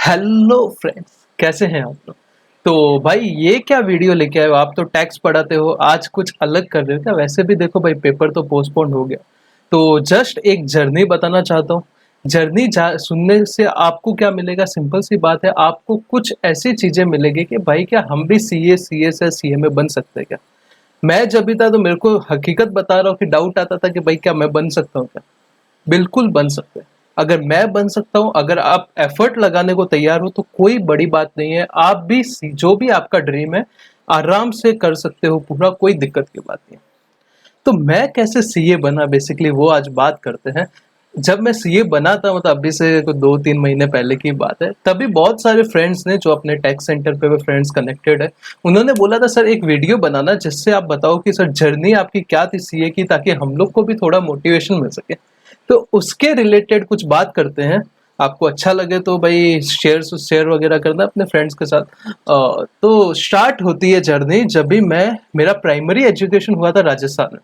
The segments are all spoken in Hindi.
हेलो फ्रेंड्स, कैसे हैं आप लोग। तो भाई ये क्या वीडियो लेके आए हो। आप तो टैक्स पढ़ाते हो, आज कुछ अलग कर रहे हो क्या। वैसे भी देखो भाई, पेपर तो पोस्टपोन हो गया। तो जस्ट एक जर्नी बताना चाहता हूँ। जर्नी सुनने से आपको क्या मिलेगा, सिंपल सी बात है। आपको कुछ ऐसी चीजें मिलेगी कि भाई क्या हम भी सीए सीएस या सीएमए बन सकते हैं क्या। मैं जब भी था तो मेरे को हकीकत बता रहा हूँ कि डाउट आता था कि भाई क्या मैं बन सकता हूँ क्या। बिल्कुल बन सकते हैं। अगर मैं बन सकता हूँ, अगर आप एफर्ट लगाने को तैयार हो तो कोई बड़ी बात नहीं है। आप भी जो भी आपका ड्रीम है आराम से कर सकते हो पूरा, कोई दिक्कत की बात नहीं है। तो मैं कैसे सीए बना, बेसिकली वो आज बात करते हैं। जब मैं सीए बना था, मतलब अभी से कुछ 2-3 महीने पहले की बात है, तभी बहुत सारे फ्रेंड्स ने जो अपने टैक्स सेंटर पे फ्रेंड्स कनेक्टेड है, उन्होंने बोला था सर एक वीडियो बनाना जिससे आप बताओ कि सर जर्नी आपकी क्या थी सीए की, ताकि हम लोग को भी थोड़ा मोटिवेशन मिल सके। तो उसके रिलेटेड कुछ बात करते हैं। आपको अच्छा लगे तो भाई शेयर वगैरह करना अपने फ्रेंड्स के साथ। तो स्टार्ट होती है जर्नी जब भी मेरा प्राइमरी एजुकेशन हुआ था राजस्थान में।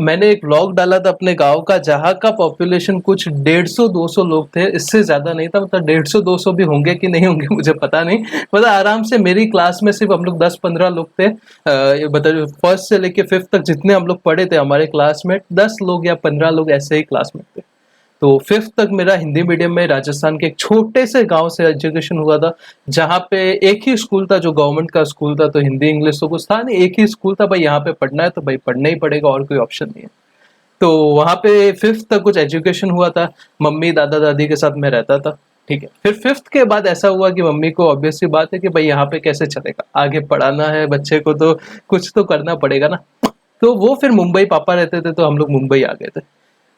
मैंने एक व्लॉग डाला था अपने गांव का, जहाँ का पॉपुलेशन कुछ 150-200 लोग थे, इससे ज्यादा नहीं था। मतलब 150-200 भी होंगे कि नहीं होंगे मुझे पता नहीं। मतलब आराम से मेरी क्लास में सिर्फ हम लोग 10-15 लोग थे। मतलब फर्स्ट से लेके फिफ्थ तक जितने हम लोग पढ़े थे हमारे क्लास में, 10 लोग या 15 लोग ऐसे ही क्लास में थे। तो फिफ्थ तक मेरा हिंदी मीडियम में राजस्थान के एक छोटे से गांव से एजुकेशन हुआ था। जहाँ पे एक ही स्कूल था जो गवर्नमेंट का स्कूल था, तो हिंदी इंग्लिश तो कुछ था नहीं, एक ही स्कूल था भाई। यहाँ पे पढ़ना है तो भाई पढ़ना ही पड़ेगा, और कोई ऑप्शन नहीं है। तो वहाँ पे फिफ्थ तक कुछ एजुकेशन हुआ था। मम्मी दादा दादी के साथ मैं रहता था। ठीक है, फिर फिफ्थ के बाद ऐसा हुआ कि मम्मी को ऑब्वियस सी बात है कि भाई यहाँ पे कैसे चलेगा, आगे पढ़ाना है बच्चे को तो कुछ तो करना पड़ेगा ना। तो वो फिर मुंबई पापा रहते थे, तो हम लोग मुंबई आ गए थे।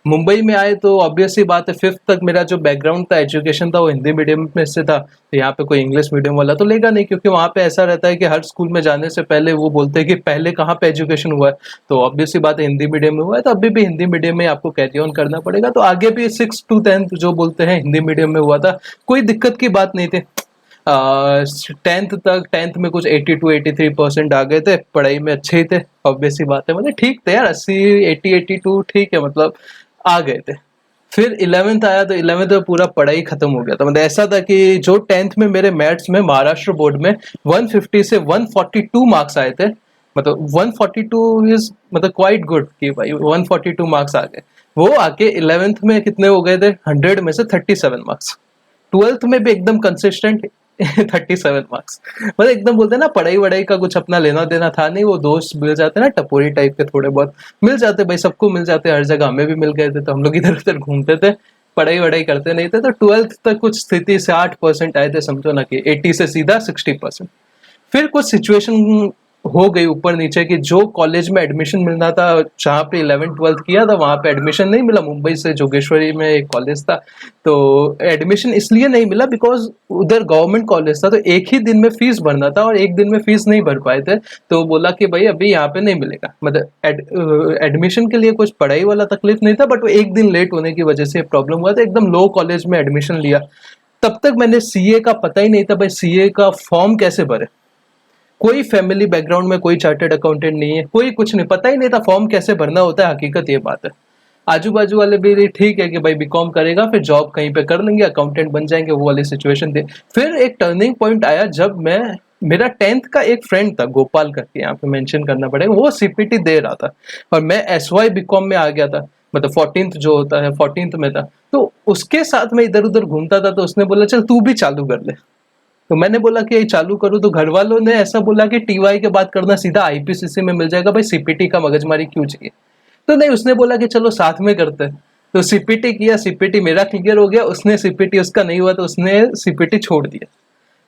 मुंबई में आए तो ऑब्वियस सी बात है, फिफ्थ तक मेरा जो बैकग्राउंड था, एजुकेशन था, वो हिंदी मीडियम में से था। तो यहाँ पे कोई इंग्लिश मीडियम वाला तो लेगा नहीं, क्योंकि वहाँ पे ऐसा रहता है कि हर स्कूल में जाने से पहले वो बोलते हैं कि पहले कहाँ पे एजुकेशन हुआ है। तो ऑब्वियस सी बात है हिंदी मीडियम में हुआ है, तो अभी भी हिंदी मीडियम में आपको कैरी ऑन करना पड़ेगा। तो आगे भी 6 to 10 जो बोलते हैं हिंदी मीडियम में हुआ था, कोई दिक्कत की बात नहीं थी। टेंथ में कुछ 82-83% आ गए थे, पढ़ाई में अच्छे ही थे। ऑब्वियस सी बात है, मतलब ठीक थे यार, 80-80-82 ठीक है, मतलब आ गए थे। फिर 11th आया तो 11th में पूरा पढ़ाई खत्म हो गया था। मतलब ऐसा था कि जो 10th में मेरे मैथ्स में महाराष्ट्र बोर्ड में 150 से 142 मार्क्स आए थे। मतलब 142 इज मतलब क्वाइट गुड कि भाई 142 मार्क्स आ गए। वो आके 11th में कितने हो गए थे, 100 में से 37 मार्क्स। 12th में भी एकदम कंसिस्टेंट 37 मार्क्स। मतलब एकदम बोलते हैं ना, पढ़ाई वढ़ाई का कुछ अपना लेना देना था नहीं। वो दोस्त मिल जाते ना टपोरी टाइप के, थोड़े बहुत मिल जाते भाई, सबको मिल जाते, हर जगह हमें भी मिल गए थे, तो हम लोग इधर उधर घूमते थे, पढ़ाई वढ़ाई करते नहीं थे। तो 12th तक कुछ स्थिति से 8% आए थे, समझो ना कि 80 से सीधा 60%। फिर कुछ सिचुएशन हो गई ऊपर नीचे कि जो कॉलेज में एडमिशन मिलना था, जहाँ पे 11th-12th किया था, वहाँ पे एडमिशन नहीं मिला। मुंबई से जोगेश्वरी में एक कॉलेज था, तो एडमिशन इसलिए नहीं मिला बिकॉज उधर गवर्नमेंट कॉलेज था, तो एक ही दिन में फीस भरना था और एक दिन में फीस नहीं भर पाए थे। तो बोला कि भाई अभी यहाँ पे नहीं मिलेगा। मतलब एडमिशन के लिए कुछ पढ़ाई वाला तकलीफ नहीं था, बट वो एक दिन लेट होने की वजह से प्रॉब्लम हुआ था। एकदम लो कॉलेज में एडमिशन लिया। तब तक मैंने सीए का पता ही नहीं था भाई, सीए का फॉर्म कैसे भरे। कोई फैमिली बैकग्राउंड में कोई चार्टर्ड अकाउंटेंट नहीं है, कोई कुछ नहीं, पता ही नहीं था फॉर्म कैसे भरना होता है। हकीकत ये बात है। आजू बाजू वाले भी ठीक है कि भाई बीकॉम करेगा फिर जॉब कहीं पे कर लेंगे, अकाउंटेंट बन जाएंगे, वो वाली सिचुएशन थी। फिर एक टर्निंग पॉइंट आया जब मैं, मेरा 10th का एक फ्रेंड था गोपाल करके, यहाँ पे मेंशन करना पड़ेगा, वो सीपीटी दे रहा था और मैं एसवाई बीकॉम में आ गया था। मतलब 14th जो होता है 14th में था। तो उसके साथ मैं इधर उधर घूमता था, तो उसने बोला चल तू भी चालू कर ले। तो मैंने बोला कि चालू करूँ, तो घर वालों ने ऐसा बोला कि टीवाई के बाद करना, सीधा आईपीसीसी में मिल जाएगा भाई, सीपीटी का मगजमारी क्यों चाहिए। तो नहीं, उसने बोला कि चलो साथ में करते हैं। तो सीपीटी किया, सीपीटी मेरा क्लियर हो गया, उसने सीपीटी उसका नहीं हुआ, तो उसने सीपीटी छोड़ दिया।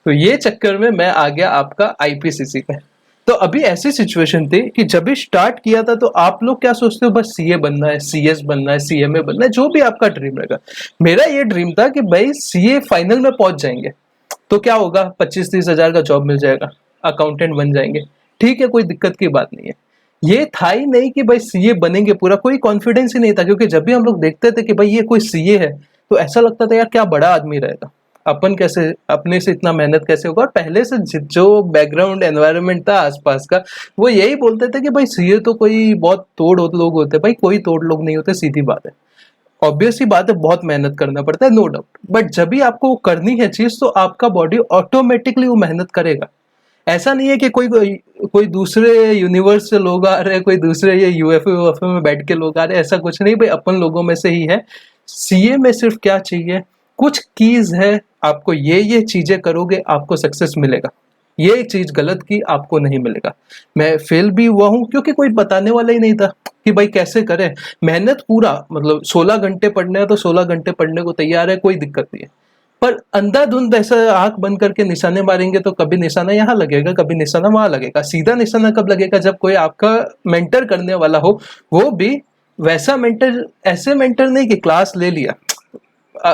तो ये चक्कर में मैं आ गया आपका आईपीसीसी में। तो अभी ऐसी सिचुएशन थी कि जब भी स्टार्ट किया था, तो आप लोग क्या सोचते हो, बस सीए बनना है, सीएस बनना है, सीएमए बनना है, जो भी आपका ड्रीम रहेगा। मेरा ये ड्रीम था कि भाई सीए फाइनल में पहुंच जाएंगे तो क्या होगा, 25-30 हजार का जॉब मिल जाएगा, अकाउंटेंट बन जाएंगे, ठीक है, कोई दिक्कत की बात नहीं है। ये था ही नहीं कि भाई सीए बनेंगे, पूरा कोई कॉन्फिडेंस ही नहीं था, क्योंकि जब भी हम लोग देखते थे कि भाई ये कोई सीए है, तो ऐसा लगता था यार क्या बड़ा आदमी रहेगा, अपन कैसे अपने से इतना मेहनत कैसे होगा। और पहले से जो बैकग्राउंड एनवायरनमेंट था आसपास का, वो यही बोलते थे कि भाई सीए तो कोई बहुत तोड़ लोग होते हैं। भाई कोई तोड़ लोग नहीं होते, सीधी बात है। ऑब्वियस ही बात है, बहुत मेहनत करना पड़ता है, नो डाउट, बट जब भी आपको वो करनी है चीज तो आपका बॉडी ऑटोमेटिकली वो मेहनत करेगा। ऐसा नहीं है कि कोई दूसरे यूनिवर्स से लोग आ रहे हैं, कोई दूसरे ये यूएफओ में बैठ के लोग आ रहे हैं, ऐसा कुछ नहीं भाई, अपन लोगों में से ही है। सीए में सिर्फ क्या चाहिए, कुछ कीज है, आपको ये चीजें करोगे आपको सक्सेस मिलेगा, ये चीज गलत की आपको नहीं मिलेगा। मैं फेल भी हुआ हूं क्योंकि कोई बताने वाला ही नहीं था कि भाई कैसे करें। मेहनत पूरा मतलब 16 घंटे पढ़ने हैं तो 16 घंटे पढ़ने को तैयार है, कोई दिक्कत नहीं है। पर अंधाधुंध ऐसा आंख बंद करके निशाने मारेंगे तो कभी निशाना यहाँ लगेगा, कभी निशाना वहां लगेगा। सीधा निशाना कब लगेगा, जब कोई आपका मेंटर करने वाला हो, वो भी वैसा मेंटर, ऐसे मेंटर नहीं कि क्लास ले लिया,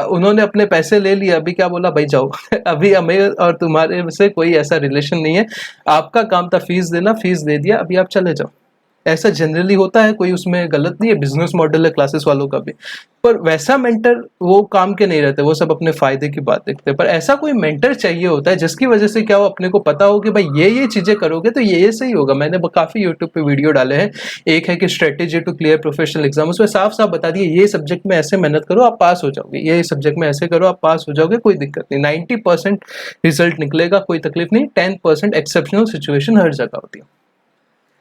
उन्होंने अपने पैसे ले लिए, अभी क्या बोला भाई जाओ अभी हमें और तुम्हारे से कोई ऐसा रिलेशन नहीं है, आपका काम था फीस देना, फीस दे दिया, अभी आप चले जाओ। ऐसा जनरली होता है, कोई उसमें गलत नहीं है, बिजनेस मॉडल है क्लासेस वालों का भी। पर वैसा मेंटर वो काम के नहीं रहते, वो सब अपने फायदे की बात देखते हैं। पर ऐसा कोई मेंटर चाहिए होता है जिसकी वजह से क्या हो, अपने को पता हो कि भाई ये चीजें करोगे तो ये सही होगा। मैंने काफी यूट्यूब पे वीडियो डाले हैं, एक है कि strategy to clear professional exam, उसमें साफ साफ बता दिए ये सब्जेक्ट में ऐसे मेहनत करो आप पास हो जाओगे, ये सब्जेक्ट में ऐसे करो आप पास हो जाओगे, कोई दिक्कत नहीं, 90% रिजल्ट निकलेगा, कोई तकलीफ नहीं। 10% एक्सेप्शनल सिचुएशन हर जगह होती है,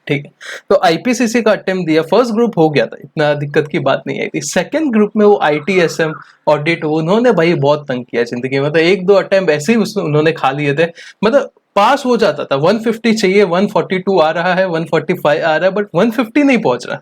ठीक है। तो आईपीसीसी का अटेम्प्ट दिया, फर्स्ट ग्रुप हो गया था, इतना दिक्कत की बात नहीं आई थी। सेकंड ग्रुप में वो आईटीएसएम ऑडिट, उन्होंने भाई बहुत तंग किया जिंदगी में, मतलब एक दो अटेम्प्ट ऐसे ही उन्होंने खा लिए थे। मतलब पास हो जाता था, 150 चाहिए, 142 आ रहा है, 145 आ रहा है, बट 150 नहीं पहुंच रहा।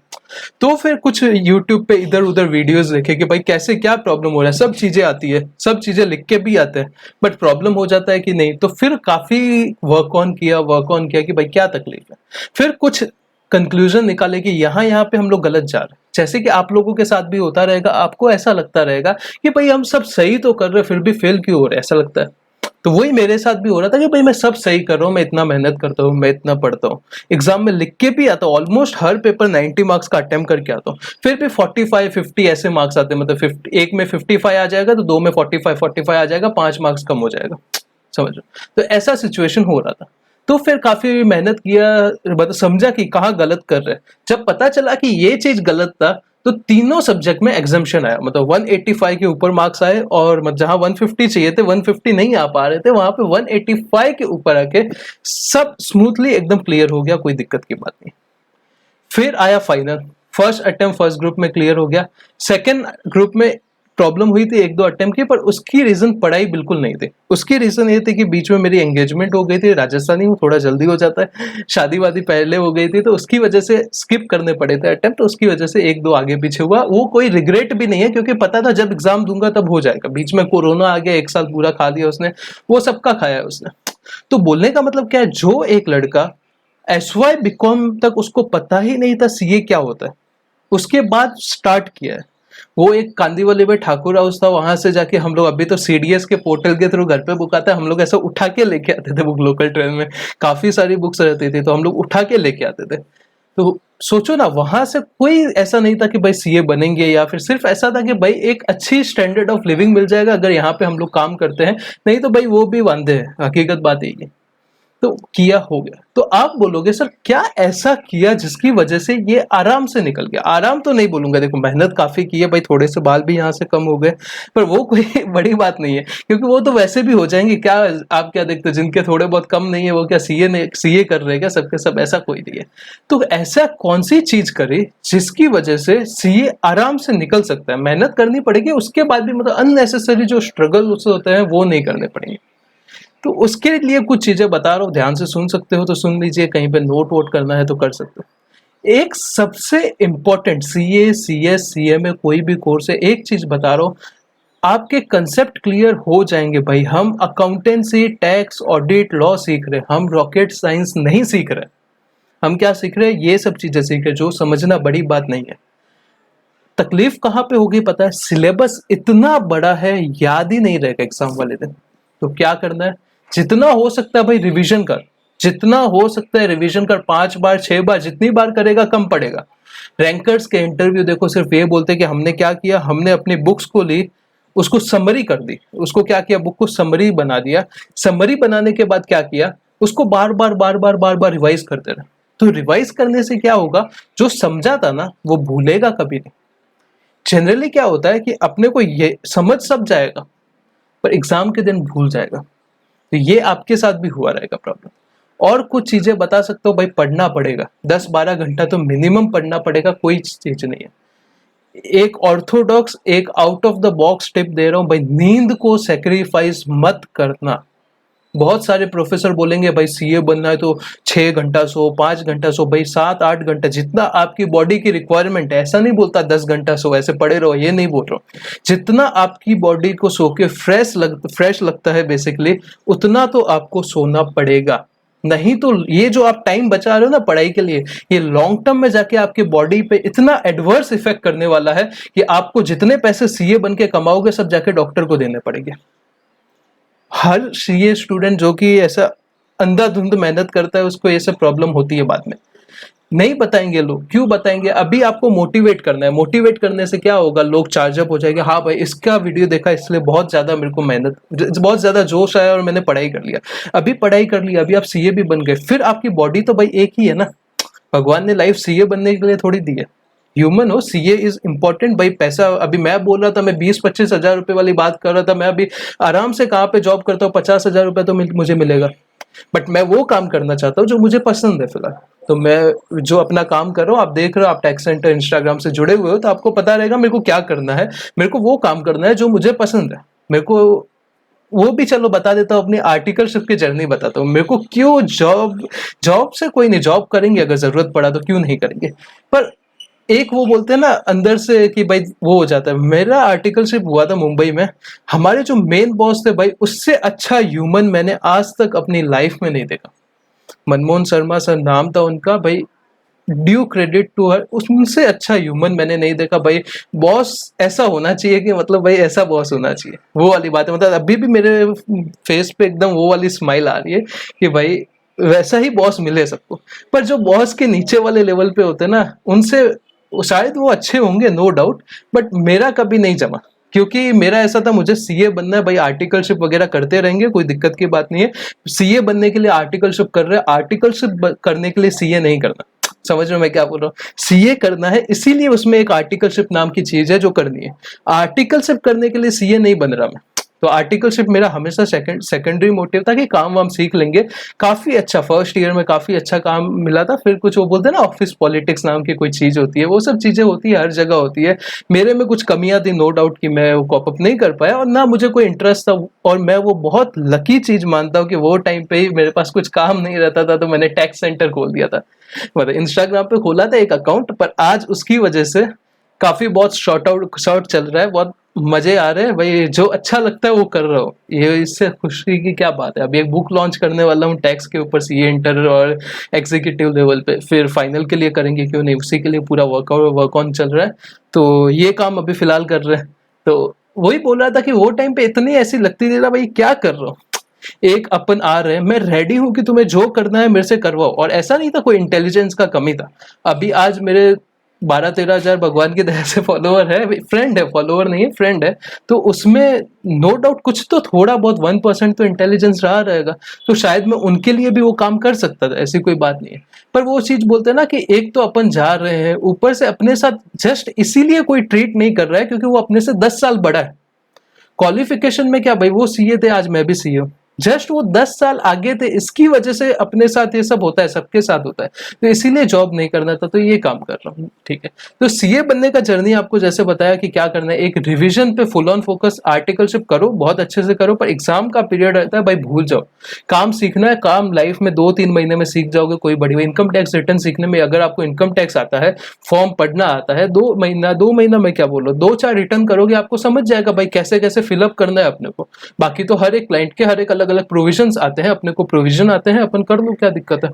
तो फिर कुछ यूट्यूब पे इधर उधर वीडियोस देखे कि भाई कैसे क्या प्रॉब्लम हो रहा है, सब चीजें आती है, सब चीजें लिख के भी आते हैं, बट प्रॉब्लम हो जाता है कि नहीं। तो फिर काफी वर्क ऑन किया कि भाई क्या तकलीफ है। फिर कुछ कंक्लूजन निकाले कि यहाँ पे हम लोग गलत जा रहे हैं। जैसे कि आप लोगों के साथ भी होता रहेगा, आपको ऐसा लगता रहेगा कि भाई हम सब सही तो कर रहे हैं फिर भी फेल क्यों हो रहे हैं, ऐसा लगता है। तो वही मेरे साथ भी हो रहा था कि भाई मैं सब सही कर रहा हूँ, मैं इतना मेहनत करता हूँ, मैं इतना पढ़ता हूँ, एग्जाम में लिख के भी आता हूँ, ऑलमोस्ट हर पेपर 90 मार्क्स का अटेम्प्ट करके आता हूँ, फिर भी 45 50 ऐसे मार्क्स आते हैं। मतलब 50, एक में 55 आ जाएगा तो दो में 45 आ जाएगा, 5 मार्क्स कम हो जाएगा, समझ लो। तो ऐसा सिचुएशन हो रहा था। तो फिर काफी मेहनत किया, मतलब समझा कि कहाँ गलत कर रहे हैं। जब पता चला कि ये चीज गलत था तो तीनों सब्जेक्ट में एग्जाम्शन आया, मतलब 185 के ऊपर मार्क्स आए, और जहां 150 चाहिए थे 150 नहीं आ पा रहे थे, वहां पे 185 के ऊपर आके सब स्मूथली एकदम क्लियर हो गया, कोई दिक्कत की बात नहीं। फिर आया final, first attempt first group में क्लियर हो गया, सेकेंड ग्रुप में प्रॉब्लम हुई थी एक दो अटेम्प्ट की, पर उसकी रीजन पढ़ाई बिल्कुल नहीं थी। उसकी रीजन ये थी कि बीच में मेरी एंगेजमेंट हो गई थी, राजस्थानी हूँ, थोड़ा जल्दी हो जाता है, शादी वादी पहले हो गई थी, तो उसकी वजह से स्किप करने पड़े थे अटेम्प्ट, तो उसकी वजह से एक दो आगे पीछे हुआ। वो कोई रिग्रेट भी नहीं है क्योंकि पता था जब एग्जाम दूंगा तब हो जाएगा। बीच में कोरोना आ गया, एक साल पूरा खा लिया उसने, वो सबका खाया उसने। तो बोलने का मतलब क्या है, जो एक लड़का एसवाई बीकॉम तक उसको पता ही नहीं था सीए क्या होता है, उसके बाद स्टार्ट किया है। वो एक कांदीवली में ठाकुर हाउस था, वहां से जाके हम लोग, अभी तो सीडीएस के पोर्टल के थ्रू घर पे बुक आता है, हम लोग ऐसा उठा के लेके आते थे बुक, लोकल ट्रेन में काफी सारी बुक्स रहती थी तो हम लोग उठा के लेके आते थे। तो सोचो ना, वहां से कोई ऐसा नहीं था कि भाई सीए बनेंगे, या फिर सिर्फ ऐसा था कि भाई एक अच्छी स्टैंडर्ड ऑफ लिविंग मिल जाएगा अगर यहाँ पे हम लोग काम करते हैं, नहीं तो भाई वो भी वांदे हैं, हकीकत बात यही है। तो किया हो गया। तो आप बोलोगे सर क्या ऐसा किया जिसकी वजह से ये आराम से निकल गया। आराम तो नहीं बोलूंगा, देखो मेहनत काफी की है भाई, थोड़े से बाल भी यहाँ से कम हो गए, पर वो कोई बड़ी बात नहीं है क्योंकि वो तो वैसे भी हो जाएंगे। क्या आप क्या देखते हो, जिनके थोड़े बहुत कम नहीं है वो क्या सीए कर रहे हैं क्या सबके सब, ऐसा कोई नहीं है। तो ऐसा कौन सी चीज करे जिसकी वजह से सीए आराम से निकल सकता है। मेहनत करनी पड़ेगी, उसके बाद भी मतलब अननेसेसरी जो स्ट्रगल उससे होते हैं वो नहीं करने पड़ेंगे। तो उसके लिए कुछ चीजें बता रहा हूँ, ध्यान से सुन सकते हो तो सुन लीजिए, कहीं पे नोट वोट करना है तो कर सकते हो। एक सबसे इंपॉर्टेंट सीए सीएस सीएमए कोई भी कोर्स है, एक चीज बता रहा हूँ, आपके कंसेप्ट क्लियर हो जाएंगे भाई। हम अकाउंटेंसी टैक्स ऑडिट लॉ सीख रहे, हम रॉकेट साइंस नहीं सीख रहे। हम क्या सीख रहे हैं, ये सब चीजें सीख रहे जो समझना बड़ी बात नहीं है। तकलीफ कहाँ पे होगी पता है, सिलेबस इतना बड़ा है याद ही नहीं रहेगा एग्जाम वाले दिन। तो क्या करना है, जितना हो सकता है भाई रिवीजन कर, जितना हो सकता है रिवीजन कर, 5 बार 6 बार, जितनी बार करेगा कम पड़ेगा। रैंकर्स के इंटरव्यू देखो, सिर्फ ये बोलते हैं कि हमने क्या किया, हमने अपनी बुक्स को ली, उसको समरी कर दी, उसको क्या किया, बुक को समरी बना दिया। समरी बनाने के बाद क्या किया, उसको बार बार रिवाइज करते रहे। तो रिवाइज करने से क्या होगा, जो समझा था ना वो भूलेगा कभी नहीं। जनरली क्या होता है कि अपने को ये समझ सब जाएगा पर एग्जाम के दिन भूल जाएगा। तो ये आपके साथ भी हुआ रहेगा प्रॉब्लम। और कुछ चीजें बता सकते हो भाई, पढ़ना पड़ेगा 10-12 घंटा तो मिनिमम पढ़ना पड़ेगा, कोई चीज नहीं है। एक ऑर्थोडॉक्स एक out of the box tip दे रहा हूं भाई, नींद को सेक्रीफाइस मत करना। बहुत सारे प्रोफेसर बोलेंगे भाई सीए बनना है तो 6 घंटा सो, 5 घंटा सो, भाई 7-8 घंटा जितना आपकी बॉडी की रिक्वायरमेंट है। ऐसा नहीं बोलता 10 घंटा सो ऐसे पड़े रहो, ये नहीं बोल रहा हूँ। जितना आपकी बॉडी को सो के फ्रेश लगता है बेसिकली, उतना तो आपको सोना पड़ेगा। नहीं तो ये जो आप टाइम बचा रहे हो ना पढ़ाई के लिए, ये लॉन्ग टर्म में जाके आपके बॉडी पे इतना एडवर्स इफेक्ट करने वाला है कि आपको जितने पैसे सीए बन के कमाओगे सब जाके डॉक्टर को देने पड़ेंगे। हर सीए स्टूडेंट जो कि ऐसा अंधाधुंध मेहनत करता है उसको ये सब प्रॉब्लम होती है बाद में। नहीं बताएंगे लोग, क्यों बताएंगे? अभी आपको मोटिवेट करना है। मोटिवेट करने से क्या होगा, लोग चार्जअप हो जाएंगे, हाँ भाई इसका वीडियो देखा इसलिए बहुत ज्यादा मेरे को मेहनत, बहुत ज्यादा जोश आया और मैंने पढ़ाई कर लिया। अभी पढ़ाई कर लिया, अभी आप सीए भी बन गए, फिर आपकी बॉडी तो भाई एक ही है ना। भगवान ने लाइफ सीए बनने के लिए थोड़ी दी है। ह्यूमन हो, सीए इज इंपॉर्टेंट भाई। पैसा अभी मैं बोल रहा था, मैं 20-25 हजार रुपए वाली बात कर रहा था। मैं अभी आराम से कहाँ पे जॉब करता हूँ, 50 हजार रुपए तो मुझे मिलेगा। बट मैं वो काम करना चाहता हूँ जो मुझे पसंद है फिलहाल। तो मैं जो अपना काम कर रहा हूँ, आप देख रहे हो, आप टैक्स सेंटर इंस्टाग्राम से जुड़े हुए हो तो आपको पता रहेगा मेरे को क्या करना है। मेरे को वो काम करना है जो मुझे पसंद है। मेरे को वो भी चलो बता देता हूँ, अपनी आर्टिकलशिप की जर्नी बताता हूँ। मेरे को क्यों जॉब जॉब से कोई नहीं, जॉब करेंगे अगर जरूरत पड़ा तो, क्यों नहीं करेंगे। पर एक वो बोलते हैं ना अंदर से कि भाई वो हो जाता है। मेरा आर्टिकलशिप हुआ था मुंबई में। हमारे जो मेन बॉस थे भाई, उससे अच्छा ह्यूमन मैंने आज तक अपनी लाइफ में नहीं देखा। मनमोहन शर्मा सर नाम था उनका भाई, ड्यू क्रेडिट टू हर, उनसे अच्छा ह्यूमन मैंने नहीं देखा भाई। बॉस ऐसा होना चाहिए कि मतलब भाई ऐसा बॉस होना चाहिए, वो वाली बात है। मतलब अभी भी मेरे फेस पे एकदम वो वाली स्माइल आ रही है कि भाई वैसा ही बॉस मिले सबको। पर जो बॉस के नीचे वाले लेवल पे होते हैं ना, उनसे शायद वो अच्छे होंगे नो डाउट, बट मेरा कभी नहीं जमा। क्योंकि मेरा ऐसा था, मुझे सीए बनना है भाई, आर्टिकलशिप वगैरह करते रहेंगे, कोई दिक्कत की बात नहीं है। सीए बनने के लिए आर्टिकलशिप कर रहे हैं, आर्टिकलशिप करने के लिए सीए नहीं करना। समझ में मैं क्या बोल रहा हूँ? सीए करना है इसीलिए उसमें एक आर्टिकलशिप नाम की चीज है जो करनी है। आर्टिकलशिप करने के लिए सीए नहीं बन रहा मैं। तो आर्टिकलशिप मेरा हमेशा सेकेंडरी मोटिव था कि काम वाम सीख लेंगे। काफी अच्छा फर्स्ट ईयर में काफी अच्छा काम मिला था। फिर कुछ वो बोलते हैं ना ऑफिस पॉलिटिक्स नाम की कोई चीज होती है, वो सब चीजें होती है, हर जगह होती है। मेरे में कुछ कमियां थी नो डाउट कि मैं वो कॉप अप नहीं कर पाया और ना मुझे कोई इंटरेस्ट था। और मैं वो बहुत लकी चीज मानता हूँ कि वो टाइम पे ही मेरे पास कुछ काम नहीं रहता था तो मैंने टैक्स सेंटर खोल दिया था। मतलब इंस्टाग्राम पे खोला था एक अकाउंट, पर आज उसकी वजह से काफी बहुत शॉर्ट चल रहा है, बहुत मजे आ रहे हैं भाई। जो अच्छा लगता है वो कर रहा हूँ, ये इससे खुशी की क्या बात है। अभी एक बुक लॉन्च करने वाला हूँ टैक्स के ऊपर, सीए इंटर और एग्जीक्यूटिव लेवल पे, फिर फाइनल के लिए करेंगे क्यों नहीं, उसी के लिए पूरा वर्क ऑन चल रहा है। तो ये काम अभी फिलहाल कर रहे हैं। तो वही बोल रहा था कि वो टाइम पे इतनी ऐसी लगती थी ना भाई क्या कर रहा हूँ। एक अपन आ रहे हैं, मैं रेडी हूं कि तुम्हें जो करना है मेरे से करवाओ। और ऐसा नहीं था कोई इंटेलिजेंस का कमी था। अभी आज मेरे 12-13 हजार भगवान की दया से फॉलोवर है, फ्रेंड है, फॉलोवर नहीं है फ्रेंड है। तो उसमें नो डाउट कुछ तो थोड़ा बहुत 1% तो इंटेलिजेंस रहा रहेगा। तो शायद मैं उनके लिए भी वो काम कर सकता था, ऐसी कोई बात नहीं है। पर वो चीज बोलते हैं ना कि एक तो अपन जा रहे हैं, ऊपर से अपने साथ जस्ट इसीलिए कोई ट्रीट नहीं कर रहा है क्योंकि वो अपने से 10 साल बड़ा है। क्वालिफिकेशन में क्या भाई, वो सीए थे, आज मैं भी सीए हूँ। जस्ट वो 10 साल आगे थे, इसकी वजह से अपने साथ ये सब होता है, सबके साथ होता है। तो इसीलिए जॉब नहीं करना था, तो ये काम कर रहा हूँ। ठीक है, तो सीए बनने का जर्नी आपको जैसे बताया कि क्या करना है, एक रिवीजन पे फुल ऑन फोकस, आर्टिकलशिप करो, बहुत अच्छे से करो, पर एग्जाम का पीरियड रहता है भाई भूल जाओ। काम सीखना है, काम लाइफ में 2-3 महीने में सीख जाओगे, कोई बड़ी इनकम टैक्स रिटर्न सीखने में अगर आपको इनकम टैक्स आता है, फॉर्म पढ़ना आता है, 2 महीना में क्या बोलो, 2-4 रिटर्न करोगे, आपको समझ जाएगा भाई कैसे कैसे फिलअप करना है अपने को। बाकी तो हर एक क्लाइंट के हर एक अलग अलग प्रोविजंस आते हैं, अपने को प्रोविजन आते हैं, अपन कर लो, क्या दिक्कत है।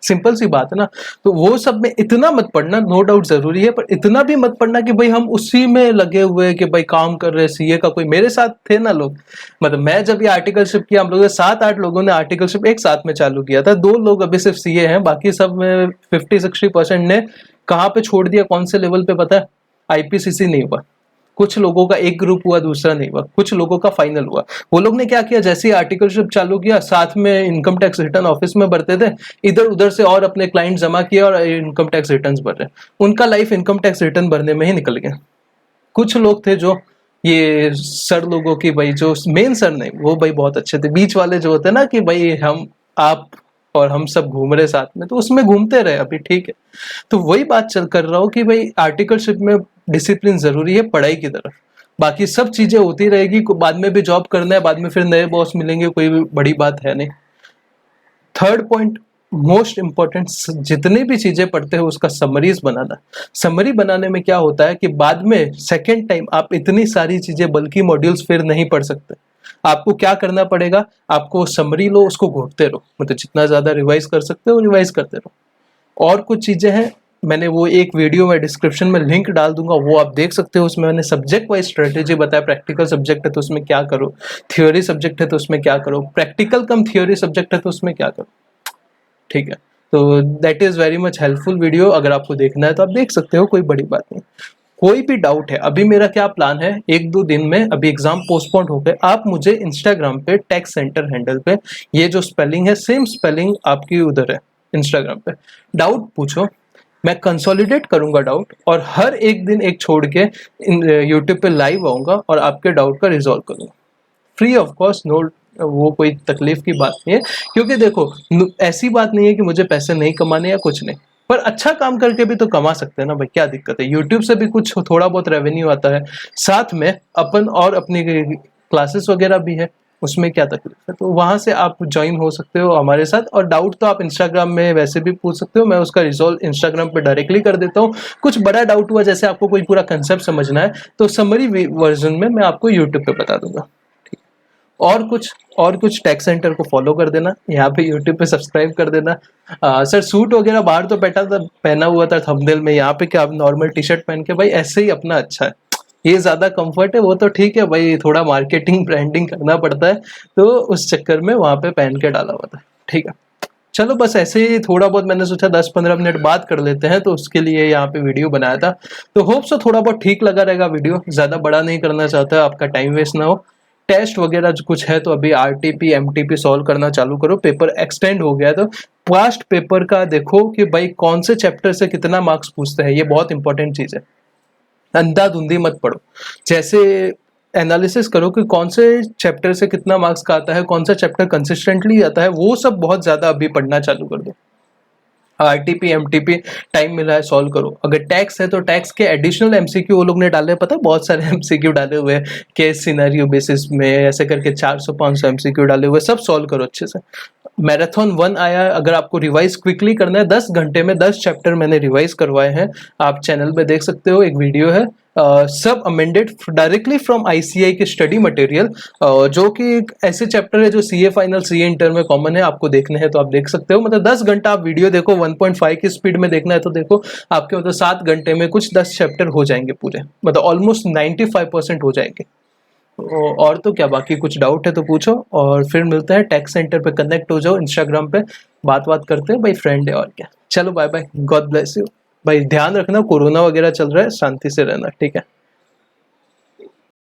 सिंपल सी बात है ना। तो वो सब में इतना मत पढ़ना, नो डाउट जरूरी है, पर इतना भी मत पढ़ना कि भाई हम उसी में लगे हुए कि भाई काम कर रहे हैं सीए का। कोई मेरे साथ थे ना लोग, मतलब मैं जब ये आर्टिकलशिप किया, हम लोग 7-8 लोगों ने आर्टिकलशिप एक साथ में चालू किया था। 2 लोग अभी सिर्फ सीए हैं, बाकी सब में 50-60% ने कहाँ पे छोड़ दिया, कौन से लेवल पे पता है, आईपीसीसी नहीं हुआ। कुछ लोगों का एक ग्रुप हुआ, दूसरा नहीं हुआ, कुछ लोगों का फाइनल हुआ। वो लोग ने क्या किया, जैसे ही आर्टिकलशिप चालू किया, साथ में इनकम टैक्स रिटर्न ऑफिस में भरते थे, इधर उधर से और अपने क्लाइंट जमा किया और इनकम टैक्स रिटर्न भर रहे। उनका लाइफ इनकम टैक्स रिटर्न भरने में ही निकल गया। कुछ लोग थे जो ये सर लोगों की, भाई जो मेन सर नहीं, वो भाई बहुत अच्छे थे, बीच वाले जो होते ना कि भाई हम आप और हम सब घूम रहे साथ में, तो उसमें घूमते रहे, अभी ठीक है। तो वही बात चल कर रहा हूँ कि भाई आर्टिकलशिप में डिसिप्लिन जरूरी है पढ़ाई की तरफ, बाकी सब चीजें होती रहेगी, बाद में भी जॉब करना है, बाद में फिर नए बॉस मिलेंगे, कोई भी बड़ी बात है नहीं। थर्ड पॉइंट मोस्ट इंपॉर्टेंट, जितनी भी चीजें पढ़ते हो उसका समरीज बनाना। समरी बनाने में क्या होता है कि बाद में सेकेंड टाइम आप इतनी सारी चीजें बल्कि मॉड्यूल्स फिर नहीं पढ़ सकते। आपको क्या करना पड़ेगा, आपको समरी लो, उसको घोटते रहो, मतलब जितना ज्यादा रिवाइज कर सकते हो रिवाइज करते रहो। और कुछ चीजें हैं, मैंने वो एक वीडियो में डिस्क्रिप्शन में लिंक डाल दूंगा, वो आप देख सकते हो। उसमें मैंने सब्जेक्ट वाइज स्ट्रेटेजी बताया, प्रैक्टिकल सब्जेक्ट है तो उसमें क्या करो, थ्योरी सब्जेक्ट है तो उसमें क्या करो, प्रैक्टिकल कम थ्योरी सब्जेक्ट है तो उसमें क्या करो, ठीक है। तो that is very much helpful video, अगर आपको देखना है तो आप देख सकते हो, कोई बड़ी बात नहीं। कोई भी डाउट है, अभी मेरा क्या प्लान है, एक दो दिन में, अभी एग्जाम पोस्टपोन हो गए, आप मुझे इंस्टाग्राम पे टैक्स सेंटर हैंडल पे, ये जो स्पेलिंग है सेम स्पेलिंग आपकी उधर है इंस्टाग्राम पे, डाउट पूछो, मैं कंसोलिडेट करूंगा डाउट, और हर एक दिन एक छोड़ के यूट्यूब पे लाइव आऊंगा और आपके डाउट का रिजॉल्व करूंगा, फ्री ऑफ कॉस्ट, नो, वो कोई तकलीफ की बात नहीं है। क्योंकि देखो, ऐसी बात नहीं है कि मुझे पैसे नहीं कमाने या कुछ नहीं, पर अच्छा काम करके भी तो कमा सकते हैं ना भाई, क्या दिक्कत है, यूट्यूब से भी कुछ थोड़ा बहुत रेवेन्यू आता है, साथ में अपन और अपनी क्लासेस वगैरह भी है, उसमें क्या तकलीफ है। तो वहां से आप ज्वाइन हो सकते हो हमारे साथ, और डाउट तो आप इंस्टाग्राम में वैसे भी पूछ सकते हो, मैं उसका रिजॉल्व इंस्टाग्राम पे डायरेक्टली कर देता हूँ। कुछ बड़ा डाउट हुआ, जैसे आपको कोई पूरा कंसेप्ट समझना है, तो समरी वर्जन में मैं आपको यूट्यूब पे बता दूंगा। और कुछ टैक्स सेंटर को फॉलो कर देना, यहाँ पे यूट्यूब पे सब्सक्राइब कर देना। सर सूट वगैरह बाहर तो पहना हुआ था थंबनेल में, यहाँ पे क्या आप नॉर्मल टी शर्ट पहन के, भाई ऐसे ही अपना अच्छा है, ये ज्यादा कंफर्ट है, वो तो ठीक है भाई, थोड़ा मार्केटिंग ब्रांडिंग करना पड़ता है, तो उस चक्कर में वहां पे पहन के डाला हुआ था, ठीक है। चलो बस ऐसे ही थोड़ा बहुत मैंने सोचा 10-15 मिनट बात कर लेते हैं, तो उसके लिए यहाँ पे वीडियो बनाया था। तो होप सो थोड़ा बहुत ठीक लगा रहेगा वीडियो, ज्यादा बड़ा नहीं करना चाहता, आपका टाइम वेस्ट ना हो। टेस्ट वगैरह जो कुछ है तो अभी आरटीपी एमटीपी सॉल्व करना चालू करो, पेपर एक्सटेंड हो गया है, तो पास्ट पेपर का देखो कि भाई कौन से चैप्टर से कितना मार्क्स पूछते हैं, ये बहुत इंपॉर्टेंट चीज है। अंधाधुंधी मत पढ़ो, जैसे एनालिसिस करो कि कौन से चैप्टर से कितना मार्क्स का आता है, कौन सा चैप्टर कंसिस्टेंटली आता है, वो सब बहुत ज्यादा अभी पढ़ना चालू कर दो। आरटीपी एमटीपी टाइम मिला है, सॉल्व करो। अगर टैक्स है तो टैक्स के एडिशनल एमसीक्यू वो लोग ने डाले, पता है बहुत सारे एमसीक्यू डाले हुए हैं, केस सिनेरियो बेसिस में ऐसे करके 400-500 एमसीक्यू डाले हुए, सब सॉल्व करो अच्छे से। मैराथन 1 आया, अगर आपको रिवाइज क्विकली करना है, 10 घंटे में 10 चैप्टर मैंने रिवाइज करवाए हैं, आप चैनल पे देख सकते हो, एक वीडियो है, सब अमेंडेड डायरेक्टली फ्रॉम आईसीआई के स्टडी मटेरियल, जो कि एक ऐसे चैप्टर है जो सीए फाइनल सीए इंटर में कॉमन है, आपको देखने हैं तो आप देख सकते हो, मतलब 10 घंटा आप वीडियो देखो, 1.5 की स्पीड में देखना है तो देखो, आपके मतलब 7 घंटे में कुछ 10 चैप्टर हो जाएंगे पूरे, मतलब ऑलमोस्ट 95% हो जाएंगे। और तो क्या, बाकी कुछ डाउट है तो पूछो, और फिर मिलते हैं टैक्स सेंटर पे, कनेक्ट हो जाओ इंस्टाग्राम पे, बात करते हैं भाई, फ्रेंड है और क्या। चलो bye bye, God bless you भाई, ध्यान रखना, कोरोना वगैरह चल रहा है, शांति से रहना, ठीक है।